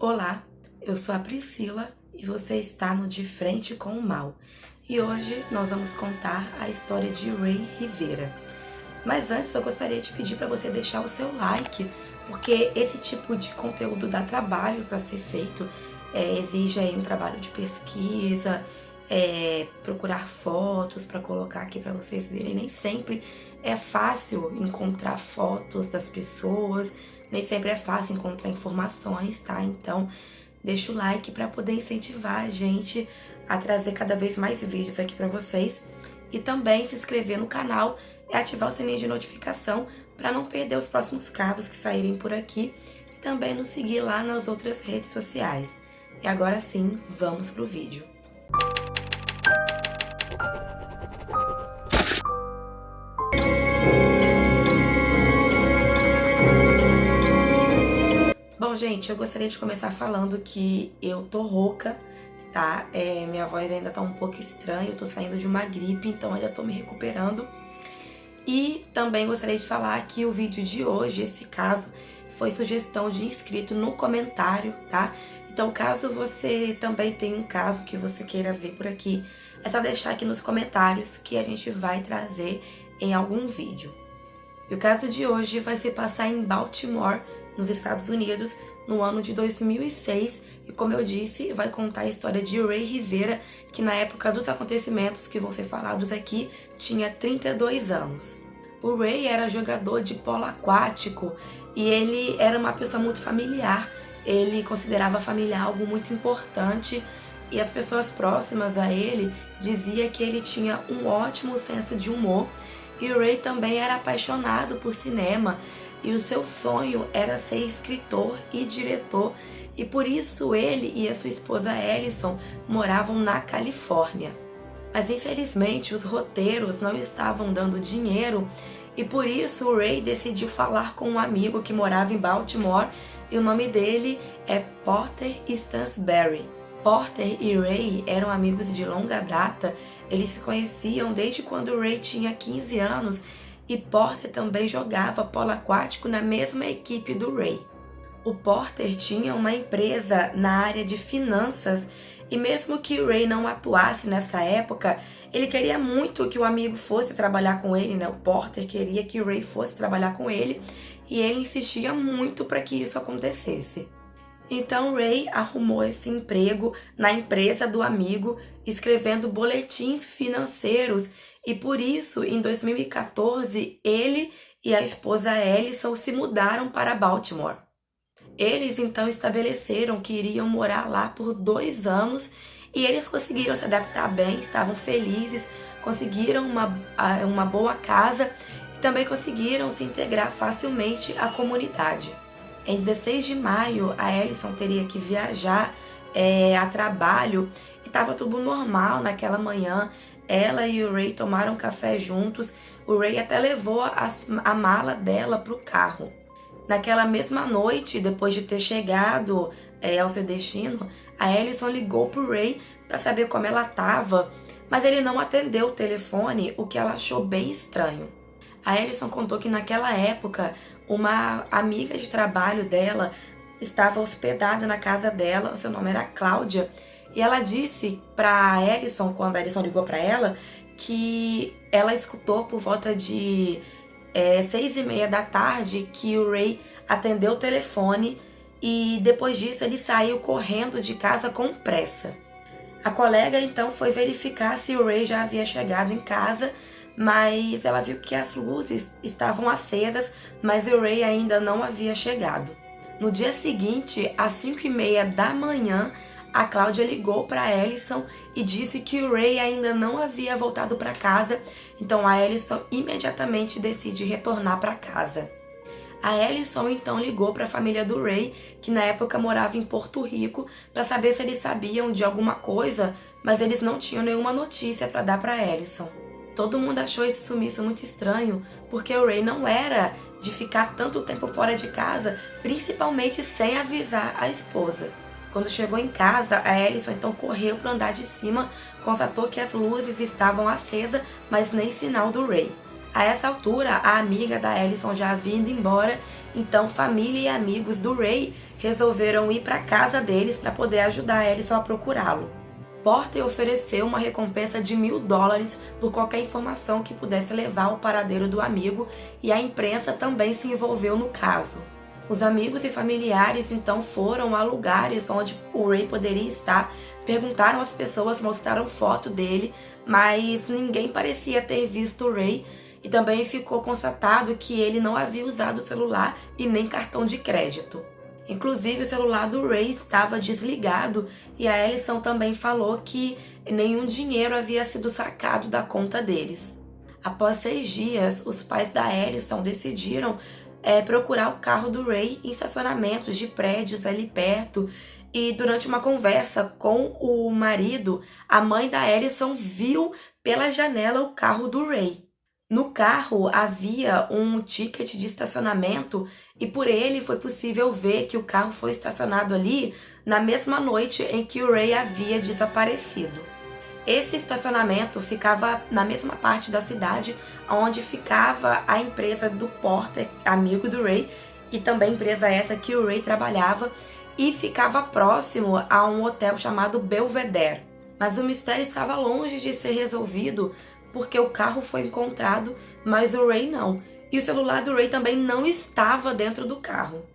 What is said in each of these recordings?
Olá, eu sou a Priscila e você está no De Frente com o Mal. E hoje nós vamos contar a história de Ray Rivera. Mas antes eu gostaria de pedir para você deixar o seu like, porque esse tipo de conteúdo dá trabalho para ser feito, exige aí um trabalho de pesquisa, procurar fotos para colocar aqui para vocês verem. Nem sempre é fácil encontrar fotos das pessoas, nem sempre é fácil encontrar informações, tá? Então, deixa o like para poder incentivar a gente a trazer cada vez mais vídeos aqui para vocês. E também se inscrever no canal e ativar o sininho de notificação para não perder os próximos casos que saírem por aqui. E também nos seguir lá nas outras redes sociais. E agora sim, vamos pro vídeo. Bom, gente, eu gostaria de começar falando que eu tô rouca, tá? Minha voz ainda tá um pouco estranha, eu tô saindo de uma gripe, então ainda tô me recuperando. E também gostaria de falar que o vídeo de hoje, esse caso, foi sugestão de inscrito no comentário, tá? Então, caso você também tenha um caso que você queira ver por aqui, é só deixar aqui nos comentários que a gente vai trazer em algum vídeo. E o caso de hoje vai se passar em Baltimore, nos Estados Unidos, no ano de 2006, e como eu disse, vai contar a história de Ray Rivera, que na época dos acontecimentos que vão ser falados aqui, tinha 32 anos. O Ray era jogador de polo aquático e ele era uma pessoa muito familiar, ele considerava a família algo muito importante e as pessoas próximas a ele diziam que ele tinha um ótimo senso de humor. E o Ray também era apaixonado por cinema e o seu sonho era ser escritor e diretor, e por isso ele e a sua esposa Alison moravam na Califórnia. Mas infelizmente os roteiros não estavam dando dinheiro e por isso o Ray decidiu falar com um amigo que morava em Baltimore e o nome dele é Porter Stansberry. Porter e Ray eram amigos de longa data, eles se conheciam desde quando o Ray tinha 15 anos e Porter também jogava polo aquático na mesma equipe do Ray. O Porter tinha uma empresa na área de finanças e mesmo que o Ray não atuasse nessa época, ele queria muito que o amigo fosse trabalhar com ele, né? O Porter queria que o Ray fosse trabalhar com ele e ele insistia muito para que isso acontecesse. Então Ray arrumou esse emprego na empresa do amigo, escrevendo boletins financeiros, e por isso, em 2014, ele e a esposa Alison se mudaram para Baltimore. Eles então estabeleceram que iriam morar lá por 2 anos e eles conseguiram se adaptar bem, estavam felizes, conseguiram uma boa casa e também conseguiram se integrar facilmente à comunidade. Em 16 de maio, a Alison teria que viajar a trabalho e estava tudo normal naquela manhã. Ela e o Ray tomaram café juntos, o Ray até levou a mala dela para o carro. Naquela mesma noite, depois de ter chegado ao seu destino, a Alison ligou para o Ray para saber como ela estava, mas ele não atendeu o telefone, o que ela achou bem estranho. A Alison contou que naquela época, uma amiga de trabalho dela estava hospedada na casa dela, o seu nome era Cláudia, e ela disse para Alison, quando a Alison ligou para ela, que ela escutou por volta de 6h30 da tarde que o Ray atendeu o telefone e depois disso ele saiu correndo de casa com pressa. A colega então foi verificar se o Ray já havia chegado em casa, mas ela viu que as luzes estavam acesas, mas o Ray ainda não havia chegado. No dia seguinte, às 5h30 da manhã, a Cláudia ligou para a Alison e disse que o Ray ainda não havia voltado para casa, então a Alison imediatamente decide retornar para casa. A Alison então ligou para a família do Ray, que na época morava em Porto Rico, para saber se eles sabiam de alguma coisa, mas eles não tinham nenhuma notícia para dar para a Alison. Todo mundo achou esse sumiço muito estranho, porque o Ray não era de ficar tanto tempo fora de casa, principalmente sem avisar a esposa. Quando chegou em casa, a Alison então correu para o andar de cima, constatou que as luzes estavam acesas, mas nem sinal do Ray. A essa altura, a amiga da Alison já havia ido embora Então, família e amigos do Ray resolveram ir para a casa deles para poder ajudar a Ellison a procurá-lo. Porter ofereceu uma recompensa de $1.000 por qualquer informação que pudesse levar ao paradeiro do amigo, e a imprensa também se envolveu no caso. Os amigos e familiares então foram a lugares onde o Ray poderia estar, perguntaram às pessoas, mostraram foto dele, mas ninguém parecia ter visto o Ray, e também ficou constatado que ele não havia usado celular e nem cartão de crédito. Inclusive, o celular do Ray estava desligado e a Ellison também falou que nenhum dinheiro havia sido sacado da conta deles. Após 6 dias, os pais da Ellison decidiram procurar o carro do Ray em estacionamentos de prédios ali perto, e durante uma conversa com o marido, a mãe da Ellison viu pela janela o carro do Ray. No carro havia um ticket de estacionamento e por ele foi possível ver que o carro foi estacionado ali na mesma noite em que o Ray havia desaparecido. Esse estacionamento ficava na mesma parte da cidade onde ficava a empresa do Porter, amigo do Ray, e também empresa essa que o Ray trabalhava, e ficava próximo a um hotel chamado Belvedere. Mas o mistério estava longe de ser resolvido, porque o carro foi encontrado, mas o Ray não. E o celular do Ray também não estava dentro do carro.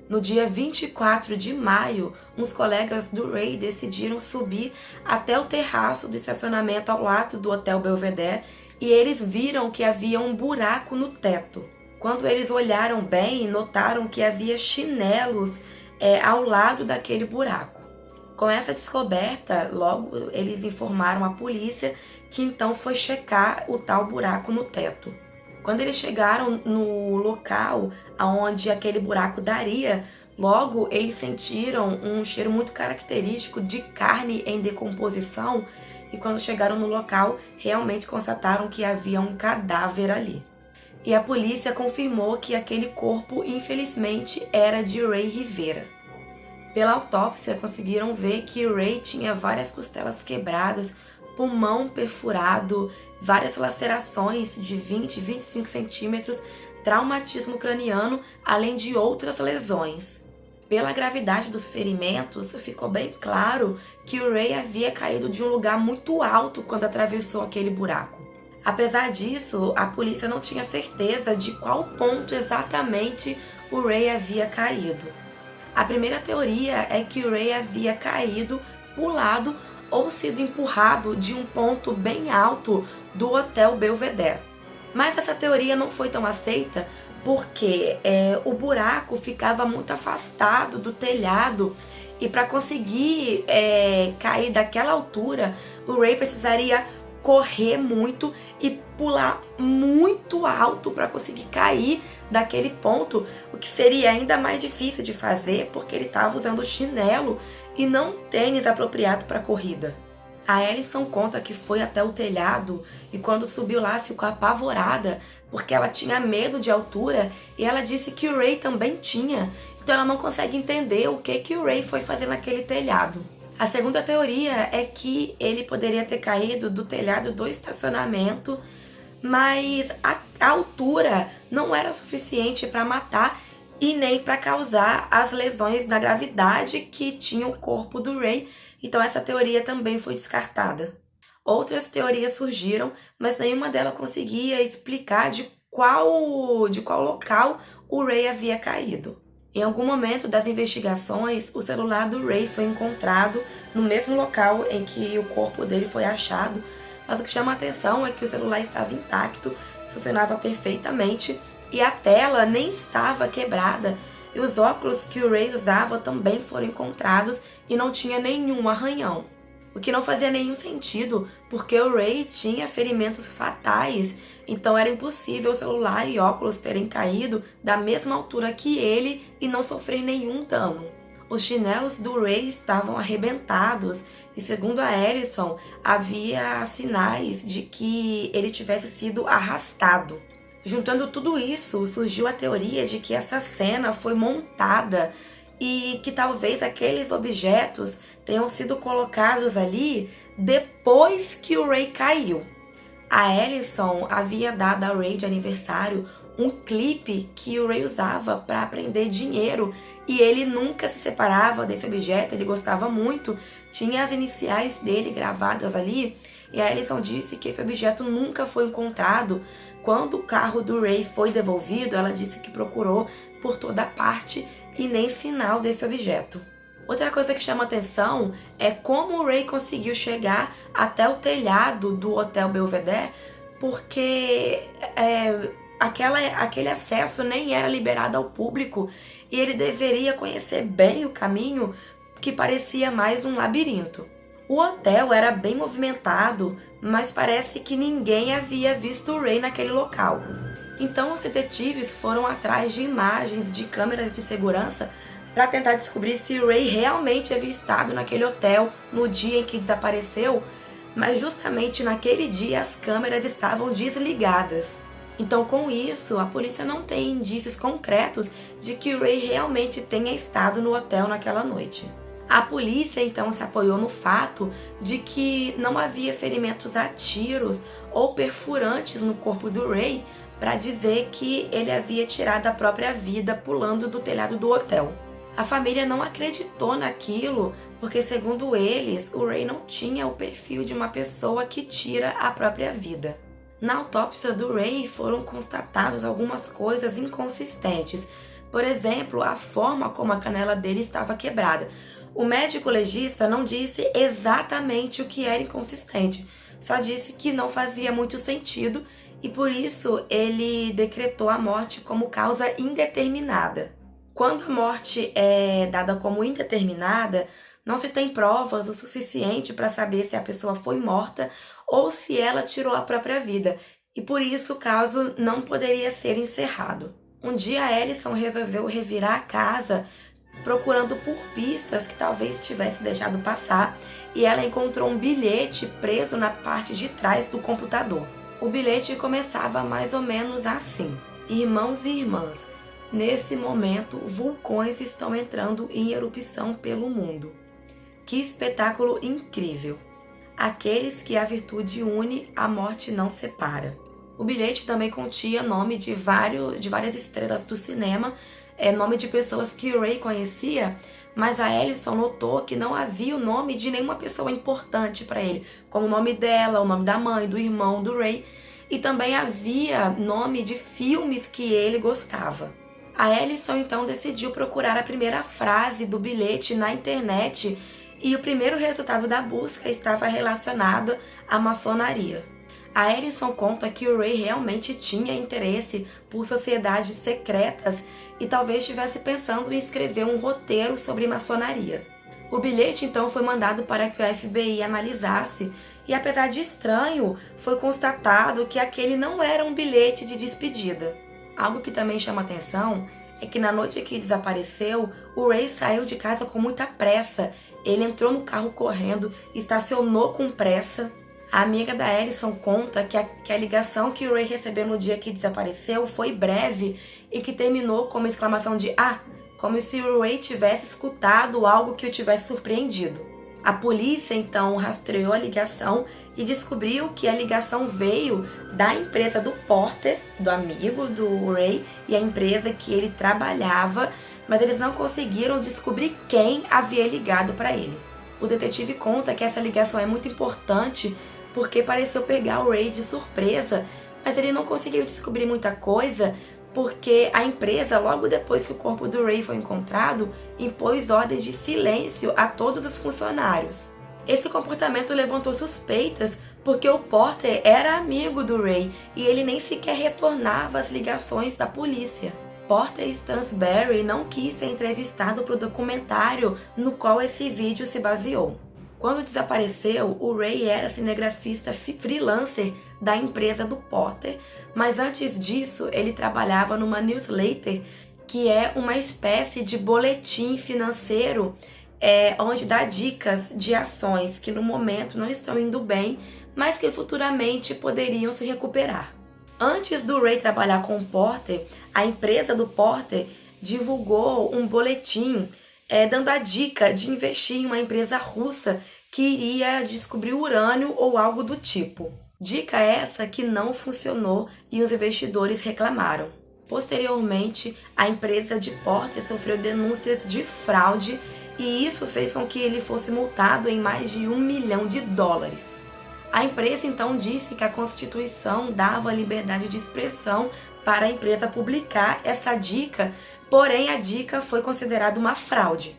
No dia 24 de maio, uns colegas do Ray decidiram subir até o terraço do estacionamento ao lado do Hotel Belvedere e eles viram que havia um buraco no teto. Quando eles olharam bem, notaram que havia chinelos ao lado daquele buraco. Com essa descoberta, logo eles informaram a polícia, que então foi checar o tal buraco no teto. Quando eles chegaram no local onde aquele buraco daria, logo eles sentiram um cheiro muito característico de carne em decomposição, e quando chegaram no local, realmente constataram que havia um cadáver ali. E a polícia confirmou que aquele corpo, infelizmente, era de Ray Rivera. Pela autópsia, conseguiram ver que o Ray tinha várias costelas quebradas, pulmão perfurado, várias lacerações de 20 e 25 centímetros, traumatismo craniano, além de outras lesões. Pela gravidade dos ferimentos, ficou bem claro que o Ray havia caído de um lugar muito alto quando atravessou aquele buraco. Apesar disso, a polícia não tinha certeza de qual ponto exatamente o Ray havia caído. A primeira teoria é que o Ray havia caído, pulado ou sido empurrado de um ponto bem alto do Hotel Belvedere. Mas essa teoria não foi tão aceita porque o buraco ficava muito afastado do telhado, e para conseguir cair daquela altura, o Ray precisaria correr muito e pular muito alto para conseguir cair daquele ponto, o que seria ainda mais difícil de fazer porque ele estava usando chinelo e não tênis apropriado para corrida. A Ellison conta que foi até o telhado e quando subiu lá ficou apavorada porque ela tinha medo de altura, e ela disse que o Ray também tinha, então ela não consegue entender o que o Ray foi fazer naquele telhado. A segunda teoria é que ele poderia ter caído do telhado do estacionamento, mas a altura não era suficiente para matar e nem para causar as lesões da gravidade que tinha o corpo do Ray, então essa teoria também foi descartada. Outras teorias surgiram, mas nenhuma delas conseguia explicar de qual local o Ray havia caído. Em algum momento das investigações, o celular do Ray foi encontrado no mesmo local em que o corpo dele foi achado, mas o que chama a atenção é que o celular estava intacto, funcionava perfeitamente e a tela nem estava quebrada, e os óculos que o Ray usava também foram encontrados e não tinha nenhum arranhão. O que não fazia nenhum sentido, porque o Ray tinha ferimentos fatais, então era impossível o celular e óculos terem caído da mesma altura que ele e não sofrer nenhum dano. Os chinelos do Ray estavam arrebentados e, segundo a Ellison, havia sinais de que ele tivesse sido arrastado. Juntando tudo isso, surgiu a teoria de que essa cena foi montada e que talvez aqueles objetos tenham sido colocados ali depois que o Ray caiu. A Ellison havia dado ao Ray de aniversário um clipe que o Ray usava para prender dinheiro, e ele nunca se separava desse objeto, ele gostava muito, tinha as iniciais dele gravadas ali, e a Allison disse que esse objeto nunca foi encontrado. Quando o carro do Ray foi devolvido, ela disse que procurou por toda parte e nem sinal desse objeto. Outra coisa que chama atenção é como o Ray conseguiu chegar até o telhado do Hotel Belvedere, porque aquele acesso nem era liberado ao público e ele deveria conhecer bem o caminho, que parecia mais um labirinto. O hotel era bem movimentado, mas parece que ninguém havia visto o Ray naquele local. Então os detetives foram atrás de imagens de câmeras de segurança para tentar descobrir se o Ray realmente havia estado naquele hotel no dia em que desapareceu, mas justamente naquele dia as câmeras estavam desligadas. Então, com isso, a polícia não tem indícios concretos de que o Ray realmente tenha estado no hotel naquela noite. A polícia então se apoiou no fato de que não havia ferimentos a tiros ou perfurantes no corpo do Ray para dizer que ele havia tirado a própria vida pulando do telhado do hotel. A família não acreditou naquilo porque, segundo eles, o Ray não tinha o perfil de uma pessoa que tira a própria vida. Na autópsia do Ray foram constatadas algumas coisas inconsistentes. Por exemplo, a forma como a canela dele estava quebrada. O médico legista não disse exatamente o que era inconsistente, só disse que não fazia muito sentido e por isso ele decretou a morte como causa indeterminada. Quando a morte é dada como indeterminada, não se tem provas o suficiente para saber se a pessoa foi morta ou se ela tirou a própria vida, e por isso o caso não poderia ser encerrado. Um dia Allison resolveu revirar a casa procurando por pistas que talvez tivesse deixado passar, e ela encontrou um bilhete preso na parte de trás do computador. O bilhete começava mais ou menos assim: irmãos e irmãs, nesse momento vulcões estão entrando em erupção pelo mundo. Que espetáculo incrível! Aqueles que a virtude une, a morte não separa. O bilhete também continha nome de várias estrelas do cinema, nome de pessoas que o Ray conhecia, mas a Allison notou que não havia o nome de nenhuma pessoa importante para ele, como o nome dela, o nome da mãe, do irmão, do Ray, e também havia nome de filmes que ele gostava. A Allison então decidiu procurar a primeira frase do bilhete na internet e o primeiro resultado da busca estava relacionado à maçonaria. A Allison conta que o Ray realmente tinha interesse por sociedades secretas e talvez estivesse pensando em escrever um roteiro sobre maçonaria. O bilhete então foi mandado para que o FBI analisasse e, apesar de estranho, foi constatado que aquele não era um bilhete de despedida. Algo que também chama atenção é que na noite que desapareceu, o Ray saiu de casa com muita pressa. Ele entrou no carro correndo, estacionou com pressa. A amiga da Allison conta que a ligação que o Ray recebeu no dia que desapareceu foi breve e que terminou com uma exclamação de "ah", como se o Ray tivesse escutado algo que o tivesse surpreendido. A polícia então rastreou a ligação e descobriu que a ligação veio da empresa do Porter, do amigo do Ray, e a empresa que ele trabalhava, mas eles não conseguiram descobrir quem havia ligado para ele. O detetive conta que essa ligação é muito importante porque pareceu pegar o Ray de surpresa, mas ele não conseguiu descobrir muita coisa porque a empresa, logo depois que o corpo do Ray foi encontrado, impôs ordem de silêncio a todos os funcionários. Esse comportamento levantou suspeitas porque o Porter era amigo do Ray e ele nem sequer retornava as ligações da polícia. Porter Stansberry não quis ser entrevistado para o documentário no qual esse vídeo se baseou. Quando desapareceu, o Ray era cinegrafista freelancer da empresa do Porter, mas antes disso ele trabalhava numa newsletter, que é uma espécie de boletim financeiro onde dá dicas de ações que no momento não estão indo bem, mas que futuramente poderiam se recuperar. Antes do Ray trabalhar com o Porter, a empresa do Porter divulgou um boletim dando a dica de investir em uma empresa russa que iria descobrir urânio ou algo do tipo. Dica essa que não funcionou e os investidores reclamaram. Posteriormente, a empresa de Porter sofreu denúncias de fraude e isso fez com que ele fosse multado em mais de US$ 1 milhão. A empresa então disse que a Constituição dava liberdade de expressão para a empresa publicar essa dica, porém a dica foi considerada uma fraude.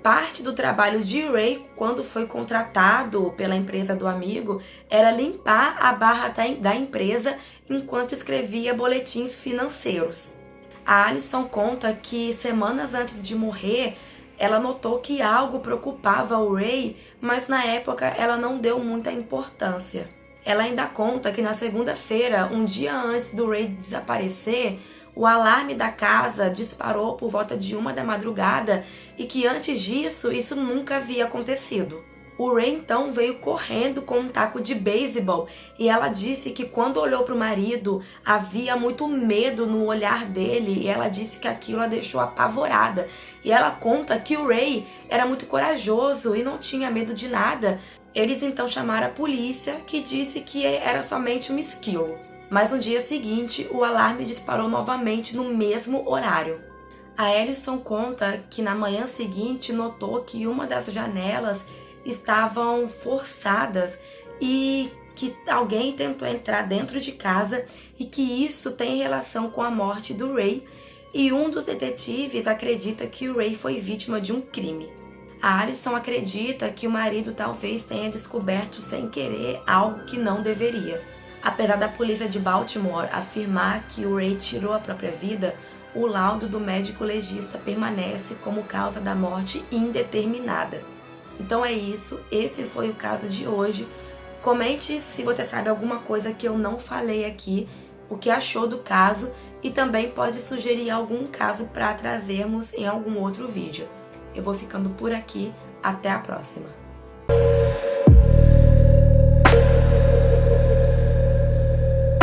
Parte do trabalho de Ray, quando foi contratado pela empresa do amigo, era limpar a barra da empresa enquanto escrevia boletins financeiros. A Alison conta que semanas antes de morrer, ela notou que algo preocupava o Ray, mas na época ela não deu muita importância. Ela ainda conta que na segunda-feira, um dia antes do Ray desaparecer, o alarme da casa disparou por volta de 1 da madrugada e que antes disso, isso nunca havia acontecido. O Ray então veio correndo com um taco de beisebol e ela disse que quando olhou para o marido, havia muito medo no olhar dele e ela disse que aquilo a deixou apavorada. E ela conta que o Ray era muito corajoso e não tinha medo de nada. Eles então chamaram a polícia, que disse que era somente um esquilo. Mas no dia seguinte, o alarme disparou novamente no mesmo horário. A Alison conta que na manhã seguinte notou que uma das janelas estavam forçadas e que alguém tentou entrar dentro de casa e que isso tem relação com a morte do Ray, e um dos detetives acredita que o Ray foi vítima de um crime. A Alison acredita que o marido talvez tenha descoberto sem querer algo que não deveria. Apesar da polícia de Baltimore afirmar que o Ray tirou a própria vida, o laudo do médico legista permanece como causa da morte indeterminada. Então é isso, esse foi o caso de hoje. Comente se você sabe alguma coisa que eu não falei aqui, o que achou do caso, e também pode sugerir algum caso para trazermos em algum outro vídeo. Eu vou ficando por aqui, até a próxima!